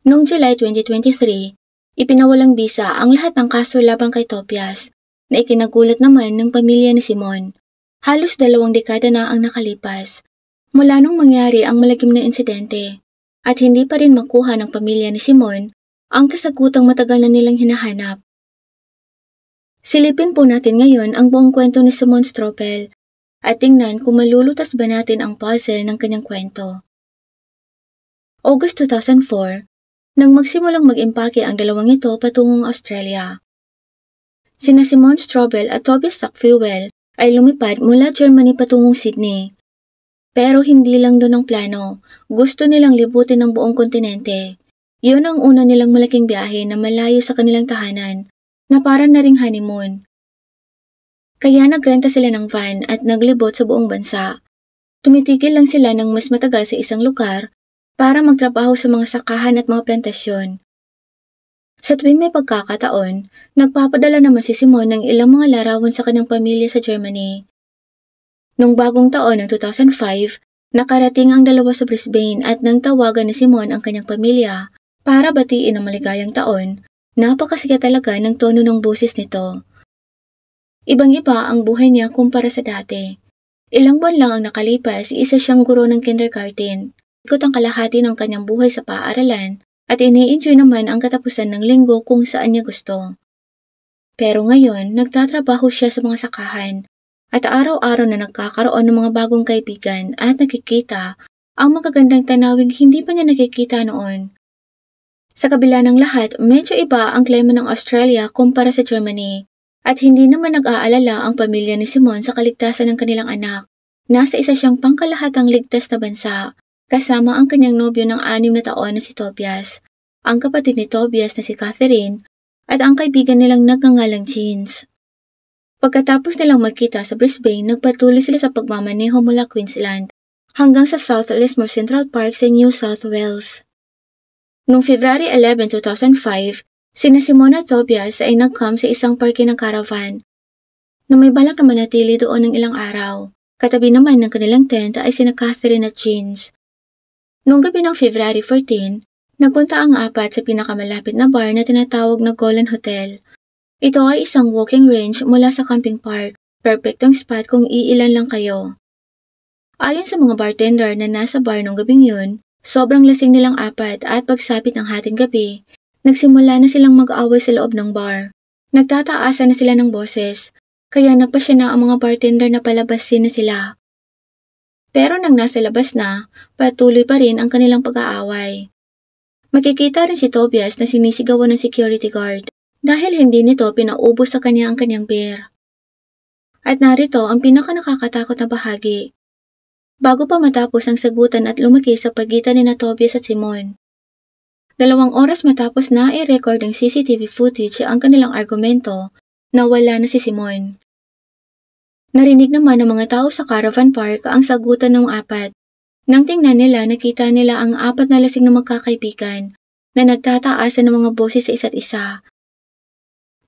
Noong July 2023, ipinawalang bisa ang lahat ng kaso laban kay Tobias na ikinagulat naman ng pamilya ni Simon. Halos 2 dekada na ang nakalipas mula nung mangyari ang malagim na insidente at hindi pa rin makuha ng pamilya ni Simon ang kasagutang matagal na nilang hinahanap. Silipin po natin ngayon ang buong kwento ni Simon Stropel at tingnan kung malulutas ba natin ang puzzle ng kanyang kwento. August 2004, nang magsimulang mag-impake ang dalawang ito patungong Australia. Sina Simon Stropel at Tobias Sackfuel ay lumipad mula Germany patungong Sydney. Pero hindi lang doon ang plano, gusto nilang libutin ang buong kontinente. Yun ang una nilang malaking biyahe na malayo sa kanilang tahanan, na para na ring honeymoon. Kaya nagrenta sila ng van at naglibot sa buong bansa. Tumitigil lang sila ng mas matagal sa isang lugar para magtrabaho sa mga sakahan at mga plantasyon. Sa tuwing may pagkakataon, nagpapadala naman si Simon ng ilang mga larawan sa kanyang pamilya sa Germany. Noong bagong taon ng 2005, nakarating ang dalawa sa Brisbane at nang tawagan ni Simon ang kanyang pamilya para batiin ang maligayang taon. Napakasaya talaga ng tono ng boses nito. Ibang-iba ang buhay niya kumpara sa dati. Ilang buwan lang ang nakalipas, isa siyang guro ng kindergarten. Ikot ang kalahati ng kanyang buhay sa paaralan at ini-enjoy naman ang katapusan ng linggo kung saan niya gusto. Pero ngayon, nagtatrabaho siya sa mga sakahan at araw-araw na nagkakaroon ng mga bagong kaibigan at nakikita ang magagandang tanawing hindi pa niya nakikita noon. Sa kabila ng lahat, medyo iba ang klima ng Australia kumpara sa Germany at hindi naman nag-aalala ang pamilya ni Simon sa kaligtasan ng kanilang anak. Nasa isa siyang pangkalahatang ligtas na bansa. Kasama ang kanyang nobyo ng 6 na taon na si Tobias, ang kapatid ni Tobias na si Catherine, at ang kaibigan nilang nagngangalang Jeans. Pagkatapos nilang magkita sa Brisbane, nagpatuloy sila sa pagmamaneho mula Queensland hanggang sa South Lismore Central Park sa New South Wales. Noong February 11, 2005, sina Simon at Tobias ay nag-camp sa isang parke ng caravan na may balak na manatili doon ng ilang araw. Katabi naman ng kanilang tent ay sina Catherine at Jeans. Noong gabi ng February 14, nagpunta ang apat sa pinakamalapit na bar na tinatawag na Golden Hotel. Ito ay isang walking range mula sa camping park, perfectong spot kung iilan lang kayo. Ayon sa mga bartender na nasa bar noong gabing yun, sobrang lasing nilang apat at pagsapit ng hating gabi, nagsimula na silang mag-away sa loob ng bar. Nagtataasan na sila ng boses, kaya nagpasya na ang mga bartender na palabasin na sila. Pero nang nasa labas na, patuloy pa rin ang kanilang pag-aaway. Makikita rin si Tobias na sinisigawan ng security guard dahil hindi nito pinaubos sa kanya ang kanyang beer. At narito ang pinaka-nakakatakot na bahagi. Bago pa matapos ang sagutan at lumaki sa pagitan ni Tobias at Simon. 2 oras matapos na i-record ng CCTV footage ang kanilang argumento, nawala na si Simon. Narinig naman ng mga tao sa caravan park ang sagutan ng apat. Nang tingnan nila, nakita nila ang 4 na lasing na magkakaibigan na nagtataasan ng mga boses sa isa't isa.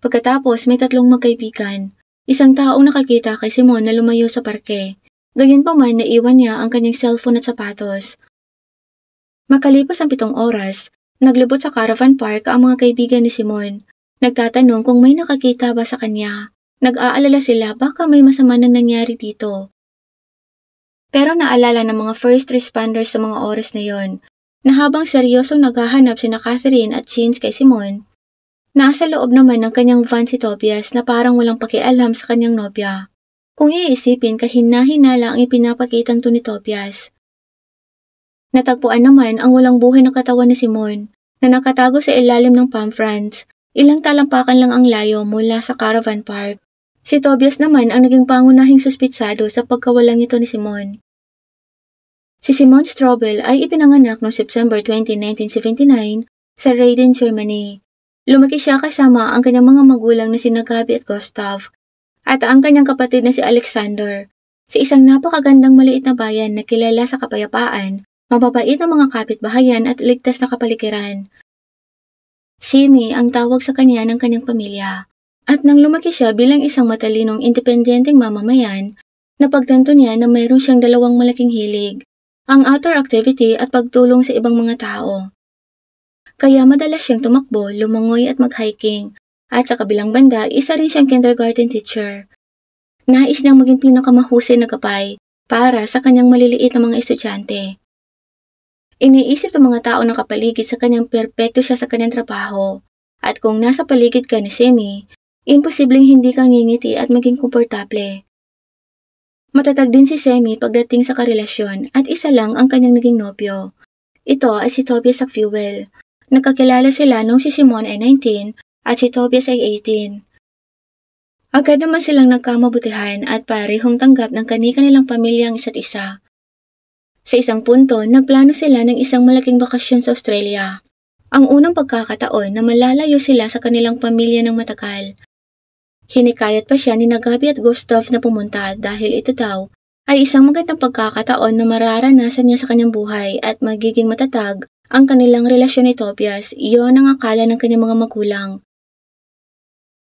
Pagkatapos may 3 magkaibigan, isang taong nakakita kay Simon na lumayo sa parke. Gayunpaman naiwan niya ang kanyang cellphone at sapatos. Makalipas ang 7 oras, naglibot sa caravan park ang mga kaibigan ni Simon. Nagtatanong kung may nakakita ba sa kanya. Nag-aalala sila baka may masama nang nangyari dito. Pero naalala ng mga first responders sa mga oras na yon na habang seryosong naghahanap sina Catherine at Jeans kay Simon, nasa loob naman ng kanyang van si Tobias na parang walang pakialam sa kanyang nobya. Kung iisipin, kahina-hinala ang ipinapakitang to ni Tobias. Natagpuan naman ang walang buhay na katawan ni Simon na nakatago sa ilalim ng palm fronds. Ilang talampakan lang ang layo mula sa caravan park. Si Tobias naman ang naging pangunahing suspitsado sa pagkawalang ito ni Simon. Si Simon Stropel ay ipinanganak noong September 20, 1979 sa Rhein, Germany. Lumaki siya kasama ang kanyang mga magulang na sina Gabi at Gustav at ang kanyang kapatid na si Alexander sa isang napakagandang maliit na bayan na kilala sa kapayapaan, mababait na mga kapitbahayan at ligtas na kapaligiran. Simi ang tawag sa kanya ng kanyang pamilya. At nang lumaki siya bilang isang matalinong independenteng mamamayan, napagtanto niya na mayroon siyang 2 malaking hilig, ang outdoor activity at pagtulong sa ibang mga tao. Kaya madalas siyang tumakbo, lumangoy at mag-hiking. At sa kabilang banda, isa rin siyang kindergarten teacher. Nais niyang maging pinakamahusay na gabay para sa kanyang maliliit na mga estudyante. Iniisip ng mga tao na kapaligid sa kanyang perpekto siya sa kanyang trabaho. At kung nasa paligid ka ni Semi, imposibleng hindi ka ngingiti at maging komportable. Matatag din si Semi pagdating sa karelasyon at isa lang ang kanyang naging nobyo. Ito ay si Tobias Sackfuel. Nagkakilala sila nung si Simone ay 19 at si Tobias ay 18. Agad naman silang nagkamabutihan at parehong tanggap ng kani-kanilang pamilyang isa't isa. Sa isang punto, nagplano sila ng isang malaking bakasyon sa Australia. Ang unang pagkakataon na malalayo sila sa kanilang pamilya ng matagal. Hinikayat pa siya ni Gabi at Gustav na pumunta dahil ito daw ay isang magandang pagkakataon na mararanasan niya sa kanyang buhay at magiging matatag ang kanilang relasyon ni Tobias. Iyon ang akala ng kanyang mga magulang.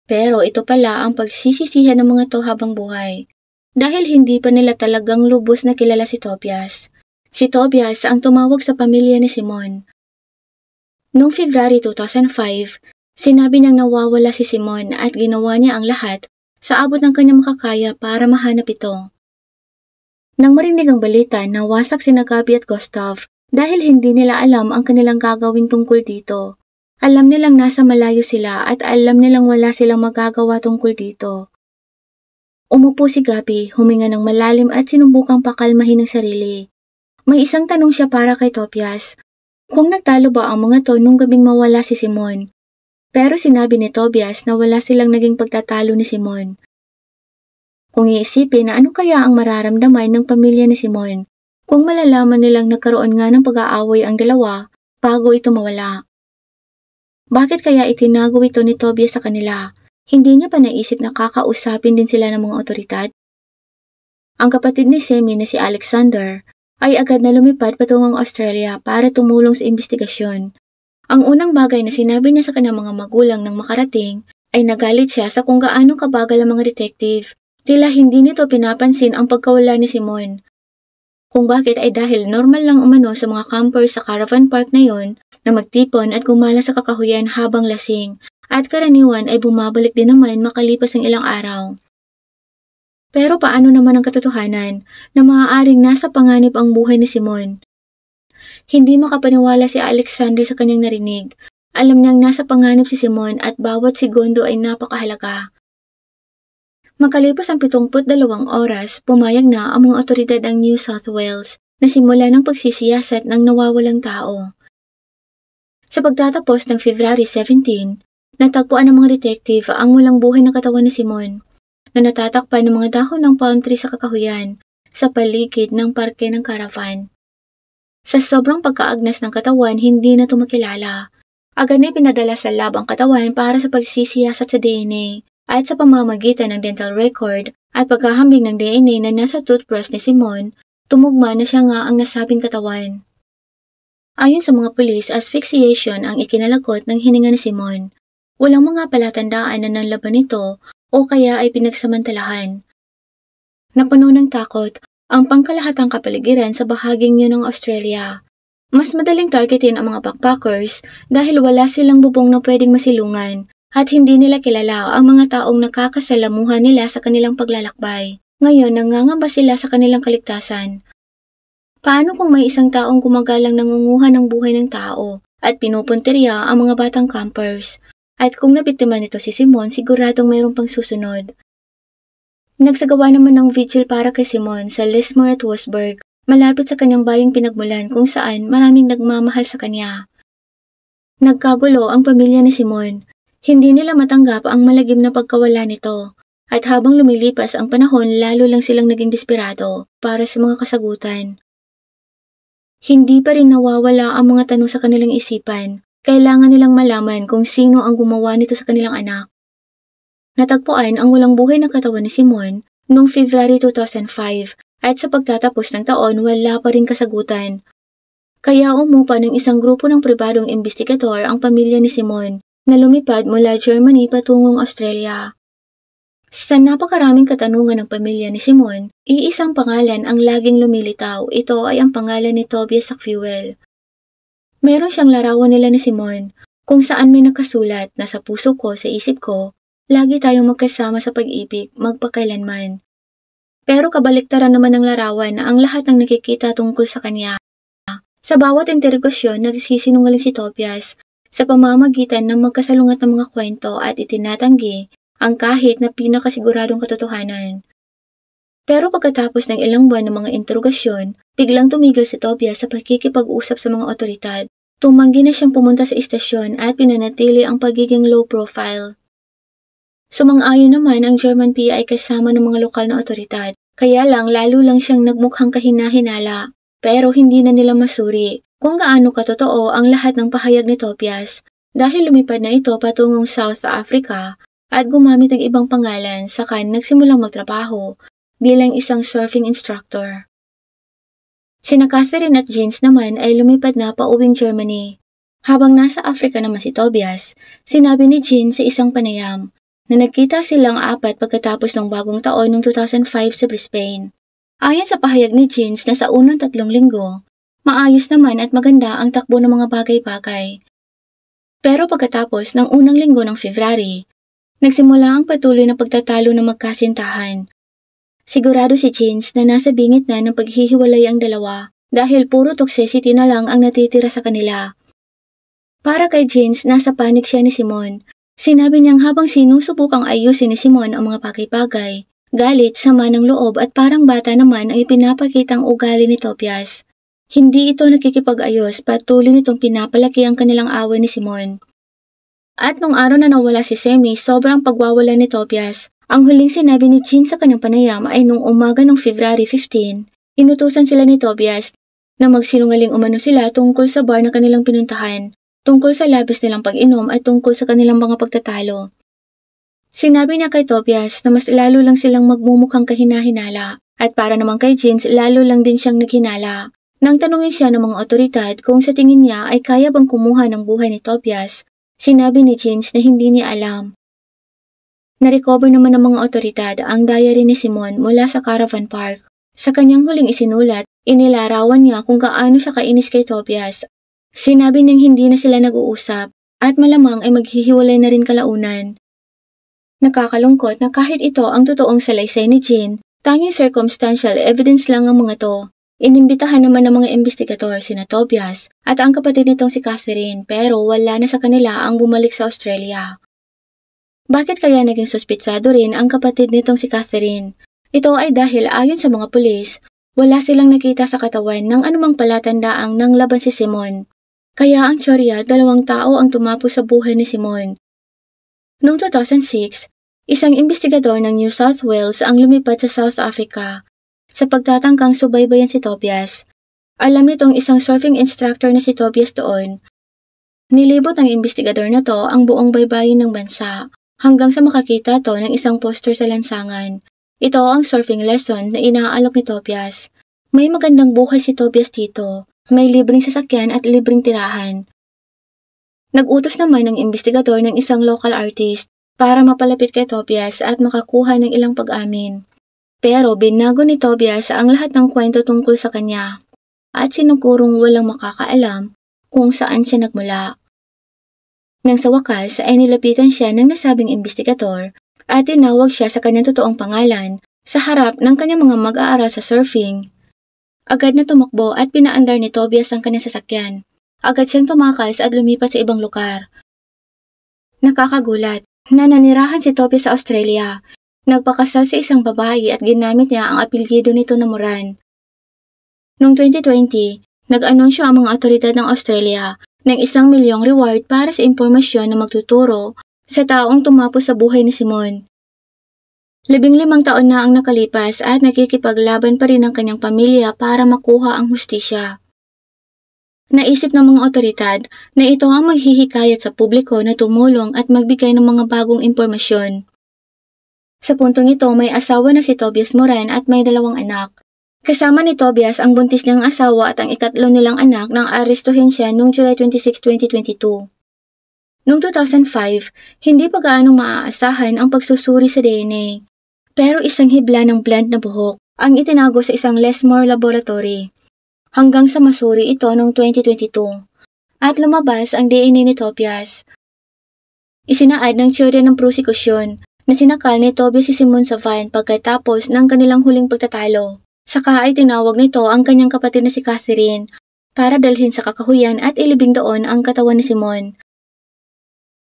Pero ito pala ang pagsisisihan ng mga to habang buhay. Dahil hindi pa nila talagang lubos na kilala si Tobias. Si Tobias ang tumawag sa pamilya ni Simone. Noong February 2005, sinabi niyang nawawala si Simone at ginawa niya ang lahat sa abot ng kanyang makakaya para mahanap ito. Nang marinig ang balita, nawasak sina Gabi at Gustav dahil hindi nila alam ang kanilang gagawin tungkol dito. Alam nilang nasa malayo sila at alam nilang wala silang magagawa tungkol dito. Umupo si Gabi, huminga ng malalim at sinubukang pakalmahin ang sarili. May isang tanong siya para kay Tobias. Kung nagtalo ba ang mga to nung gabing mawala si Simone? Pero sinabi ni Tobias na wala silang naging pagtatalo ni Simone. Kung iisipin na ano kaya ang mararamdaman ng pamilya ni Simone kung malalaman nilang nagkaroon nga ng pag-aaway ang dalawa bago ito mawala. Bakit kaya itinago ito ni Tobias sa kanila? Hindi niya pa naisip na kakausapin din sila ng mga otoridad? Ang kapatid ni Semi na si Alexander ay agad na lumipad patungong Australia para tumulong sa investigasyon. Ang unang bagay na sinabi niya sa kanyang mga magulang nang makarating ay nagalit siya sa kung gaano kabagal ang mga detective. Tila hindi nito pinapansin ang pagkawala ni Simone. Kung bakit ay dahil normal lang umano sa mga campers sa caravan park na yon na magtipon at gumala sa kakahuyan habang lasing at karaniwan ay bumabalik din naman makalipas ng ilang araw. Pero paano naman ang katotohanan na maaaring nasa panganib ang buhay ni Simone? Hindi makapaniwala si Alexander sa kanyang narinig. Alam niyang nasa panganib si Simone at bawat segundo ay napakahalaga. Makalipas ang 72 oras, pumayag na ang mga otoridad ng New South Wales na simula ng pagsisiyasat ng nawawalang tao. Sa pagtatapos ng February 17, natagpuan ng mga detective ang walang buhay na katawan ni Simone na natatakpan ng mga dahon ng palm tree sa kakahuyan sa paligid ng parke ng caravan. Sa sobrang pagkaagnas ng katawan, hindi na ito makilala. Agad na pinadala sa lab ang katawan para sa pagsisiyasat sa DNA at sa pamamagitan ng dental record at pagkahambing ng DNA na nasa toothbrush ni Simone, tumugma na siya nga ang nasabing katawan. Ayon sa mga pulis, asphyxiation ang ikinalagot ng hininga ni Simone. Walang mga palatandaan na nanlaban nito o kaya ay pinagsamantalahan. Napuno ng takot ang pangkalahatang kapaligiran sa bahaging yun ng Australia. Mas madaling targetin ang mga backpackers dahil wala silang bubong na pwedeng masilungan at hindi nila kilala ang mga taong nakakasalamuhan nila sa kanilang paglalakbay. Ngayon, nangangamba sila sa kanilang kaligtasan. Paano kung may isang taong gumagalang nangunguha ng buhay ng tao at pinupunteriya ang mga batang campers? At kung nabiktima nito si Simone, siguradong mayroong pang susunod. Nagsagawa naman ng vigil para kay Simone sa Lismore at Wurzburg, malapit sa kanyang bayang pinagmulan kung saan maraming nagmamahal sa kanya. Nagkagulo ang pamilya ni Simone. Hindi nila matanggap ang malagim na pagkawala nito. At habang lumilipas ang panahon, lalo lang silang naging desperado para sa mga kasagutan. Hindi pa rin nawawala ang mga tanong sa kanilang isipan. Kailangan nilang malaman kung sino ang gumawa nito sa kanilang anak. Natagpuan ang walang buhay na katawan ni Simone noong February 2005 at sa pagtatapos ng taon wala pa rin kasagutan. Kaya umupa ng isang grupo ng pribadong investigador ang pamilya ni Simone na lumipad mula Germany patungong Australia. Sa napakaraming katanungan ng pamilya ni Simone, iisang pangalan ang laging lumilitaw. Ito ay ang pangalan ni Tobias Sackfuel. Meron siyang larawan nila ni Simon, kung saan may nakasulat na sa puso ko, sa isip ko, lagi tayong magkasama sa pag-ibig, magpakailanman. Pero kabaliktaran naman ng larawan na ang lahat ng nakikita tungkol sa kanya. Sa bawat interogasyon, nagsisinungaling si Tobias sa pamamagitan ng magkasalungat ng mga kwento at itinatanggi ang kahit na pinakasiguradong katotohanan. Pero pagkatapos ng ilang buwan ng mga interogasyon, biglang tumigil si Tobias sa pakikipag-usap sa mga otoridad. Tumanggi na siyang pumunta sa istasyon at pinanatili ang pagiging low profile. Sumang-ayon naman ang German PI kasama ng mga lokal na otoridad, kaya lang lalo lang siyang nagmukhang kahina-hinala. Pero hindi na nila masuri kung gaano katotoo ang lahat ng pahayag ni Tobias dahil lumipad na ito patungong South Africa at gumamit ng ibang pangalan saka nagsimulang magtrabaho bilang isang surfing instructor. Sina Catherine at Jens naman ay lumipad na pauwing Germany. Habang nasa Africa naman si Tobias, sinabi ni Jens sa isang panayam na nagkita silang apat pagkatapos ng bagong taon noong 2005 sa Brisbane. Ayon sa pahayag ni Jens na sa unang 3 linggo, maayos naman at maganda ang takbo ng mga bagay-bagay. Pero pagkatapos ng unang linggo ng February, nagsimula ang patuloy na pagtatalo ng magkasintahan. Sigurado si Jens na nasa bingit na ng paghihiwalay ang dalawa dahil puro toxicity na lang ang natitira sa kanila. Para kay Jens, nasa panik siya ni Simon. Sinabi niyang habang sinusubukang ayusin ni Simon ang mga bagay-bagay, galit, sama ng loob at parang bata naman ang ipinapakitang ugali ni Tobias. Hindi ito nakikipag-ayos, patuloy nitong pinapalaki ang kanilang away ni Simon. At nung araw na nawala si Semi, sobrang pagwawala ni Tobias. Ang huling sinabi ni Jin sa kanyang panayam ay nung umaga ng February 15, inutusan sila ni Tobias na magsinungaling umano sila tungkol sa bar na kanilang pinuntahan, tungkol sa labis nilang pag-inom at tungkol sa kanilang mga pagtatalo. Sinabi niya kay Tobias na mas lalo lang silang magmumukhang kahina-hinala at para naman kay Jins lalo lang din siyang naghinala. Nang tanungin siya ng mga otoridad kung sa tingin niya ay kaya bang kumuha ng buhay ni Tobias, sinabi ni Jins na hindi niya alam. Na-recover naman ng mga otoridad ang diary ni Simon mula sa caravan park. Sa kanyang huling isinulat, inilarawan niya kung gaano siya kainis kay Tobias. Sinabi niyang hindi na sila nag-uusap at malamang ay maghihiwalay na rin kalaunan. Nakakalungkot na kahit ito ang totoong salaysay ni Jane, tanging circumstantial evidence lang ang mga to. Inimbitahan naman ng mga investigador sina Tobias at ang kapatid nitong si Catherine pero wala na sa kanila ang bumalik sa Australia. Bakit kaya naging suspitsado rin ang kapatid nitong si Catherine? Ito ay dahil ayon sa mga pulis, wala silang nakita sa katawan ng anumang palatandaang nang laban si Simon. Kaya ang tsorya, 2 tao ang tumapo sa buhay ni Simon. Noong 2006, isang investigador ng New South Wales ang lumipad sa South Africa sa pagtatangkang subaybayan si Tobias. Alam nitong isang surfing instructor na si Tobias doon. Nilibot ng investigador na to ang buong baybayin ng bansa hanggang sa makakita to ng isang poster sa lansangan. Ito ang surfing lesson na inaalok ni Tobias. May magandang buhay si Tobias dito. May libreng sasakyan at libreng tirahan. Nag-utos naman ng investigador ng isang local artist para mapalapit kay Tobias at makakuha ng ilang pag-amin. Pero binago ni Tobias ang lahat ng kwento tungkol sa kanya at sinugurong walang makakaalam kung saan siya nagmula. Nang sa wakas ay nilapitan siya ng nasabing investigador at tinawag siya sa kanyang totoong pangalan sa harap ng kanyang mga mag-aaral sa surfing. Agad na tumakbo at pinaandar ni Tobias ang kanyang sasakyan. Agad siyang tumakas at lumipat sa ibang lugar. Nakakagulat na nanirahan si Tobias sa Australia. Nagpakasal sa isang babae at ginamit niya ang apelyido nito na Moran. Noong 2020, nag-anunsyo ang mga otoridad ng Australia ng 1 milyong reward para sa impormasyon na magtuturo sa taong tumapo sa buhay ni Simon. 15 taon na ang nakalipas at nakikipaglaban pa rin ang kanyang pamilya para makuha ang hustisya. Naisip ng mga otoridad na ito ang maghihikayat sa publiko na tumulong at magbigay ng mga bagong impormasyon. Sa puntong ito may asawa na si Tobias Moran at may 2 anak. Kasama ni Tobias ang buntis niyang asawa at ang ikatlo nilang anak nang arestuhin siya noong July 26, 2022. Noong 2005, hindi pa gaanong maaasahan ang pagsusuri sa DNA. Pero isang hibla ng blonde na buhok ang itinago sa isang Lesmore laboratory. Hanggang sa masuri ito noong 2022. at lumabas ang DNA ni Tobias. Isinaad ng teorya ng prosekusyon na sinakal ni Tobias si Simon sa van pagkatapos ng kanilang huling pagtatalo. Saka ay tinawag nito ang kanyang kapatid na si Catherine para dalhin sa kakahuyan at ilibing doon ang katawan ni Simon.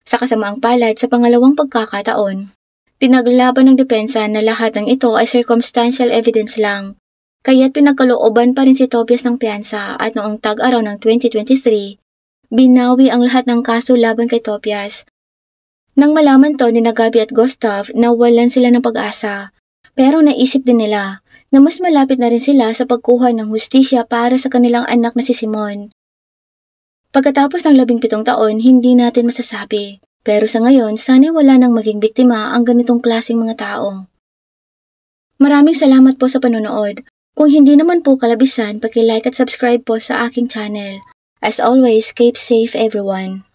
Sa kasamaang palad sa pangalawang pagkakataon, pinaglaban ng depensa na lahat ng ito ay circumstantial evidence lang, kaya't pinagkalooban pa rin si Tobias ng piyansa at noong tag-araw ng 2023, binawi ang lahat ng kaso laban kay Tobias. Nang malaman to ni Gabi at Gustav, nawalan sila ng pag-asa, pero naisip din nila na mas malapit na rin sila sa pagkuha ng hustisya para sa kanilang anak na si Simon. Pagkatapos ng 17 taon, hindi natin masasabi, pero sa ngayon, sana'y wala nang maging biktima ang ganitong klaseng mga tao. Maraming salamat po sa panonood. Kung hindi naman po kalabisan, paki-like at subscribe po sa aking channel. As always, keep safe everyone.